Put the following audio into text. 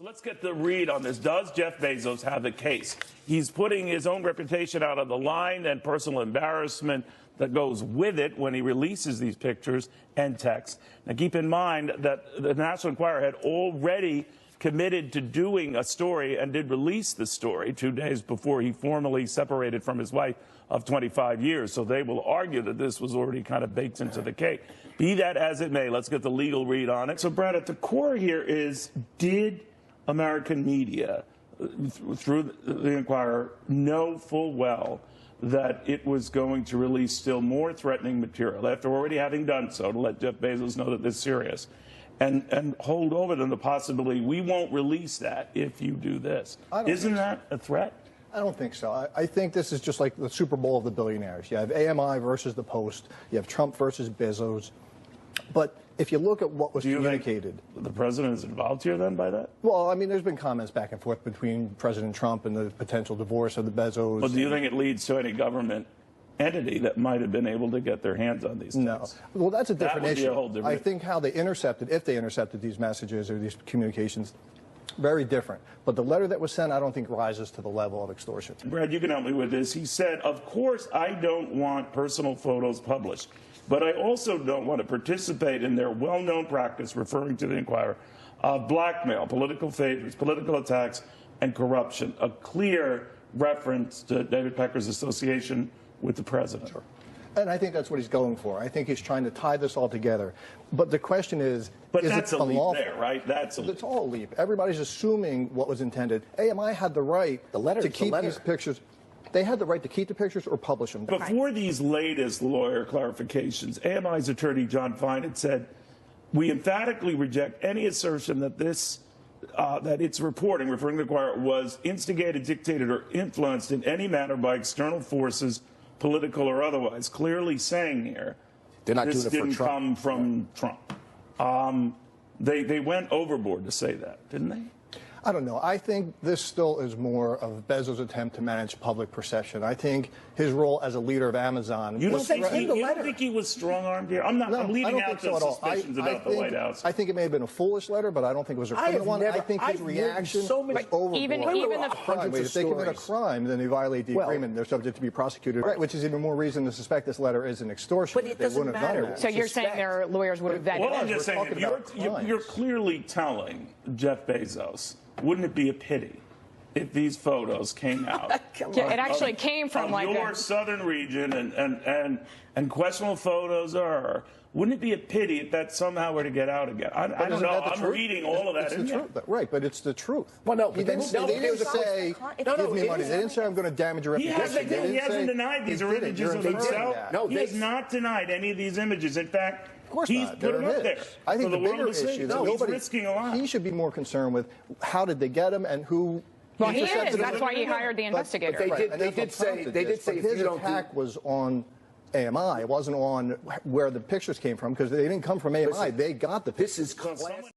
So let's get the read on this. Does Jeff Bezos have a case? He's putting his own reputation out on the line and personal embarrassment that goes with it when he releases these pictures and texts. Now, keep in mind that the National Enquirer had already committed to doing a story and did release the story 2 days before he formally separated from his wife of 25 years. So they will argue that this was already kind of baked into the cake. Be that as it may, let's get the legal read on it. So, Brad, at the core here is, did American media, through the Enquirer, know full well that it was going to release still more threatening material after already having done so, to let Jeff Bezos know that this is serious, and hold over them the possibility we won't release that if you do this? Isn't that a threat? I don't think so. I think this is just like the Super Bowl of the billionaires. You have AMI versus the Post. You have Trump versus Bezos. But if you look at what was communicated... The president is involved here then by that? Well, I mean, there's been comments back and forth between President Trump and the potential divorce of the Bezos. Well, do you think it leads to any government entity that might have been able to get their hands on these things? No. Well, that's a different issue. That would be a whole different... I think how they intercepted, if they intercepted these messages or these communications, very different. But the letter that was sent, I don't think rises to the level of extortion. Brad, you can help me with this. He said, of course, I don't want personal photos published, but I also don't want to participate in their well-known practice, referring to the Enquirer, of blackmail, political favors, political attacks, and corruption. A clear reference to David Pecker's association with the president. Sure. And I think that's what he's going for. I think he's trying to tie this all together. But the question is that's it a unlawful? leap there, right? That's a leap. It's all a leap. Everybody's assuming what was intended. AMI had the right to keep these pictures. They had the right to keep the pictures or publish them. Before these latest lawyer clarifications, AMI's attorney, John Fine, had said, we emphatically reject any assertion that that its reporting, referring to the Enquirer, was instigated, dictated, or influenced in any manner by external forces, political or otherwise. Clearly saying here, this didn't come from Trump. They went overboard to say that, didn't they? I don't know. I think this still is more of Bezos' attempt to manage public perception. I think his role as a leader of Amazon... You don't think he was strong-armed here? I'm leaving out the suspicions about the White House. I think it may have been a foolish letter, but I don't think it was a criminal one. I think his reaction was overboard. Even if they commit a crime, then they violate the agreement. They're subject to be prosecuted, which is even more reason to suspect this letter is an extortion. But it doesn't matter. So you're saying their lawyers would have vetted it? Well, I'm just saying, you're clearly telling Jeff Bezos, wouldn't it be a pity if these photos came out? Yeah, it actually came from like your southern region and questionable photos are. Wouldn't it be a pity if that somehow were to get out again? I don't know. I'm reading all of that. It's the truth. Right, but it's the truth. Well, no, they didn't say, give me money. They didn't say, I'm going to damage your reputation. He hasn't denied these are images of himself. No, he has not denied any of these images. In fact, he's put them up there. I think the bigger issue that he's risking a lot. He should be more concerned with how did they get him and who. Well, he is. That's why he hired the investigator. They did say his attack was on AMI. It wasn't on where the pictures came from, because they didn't come from AMI. They got the pictures. This is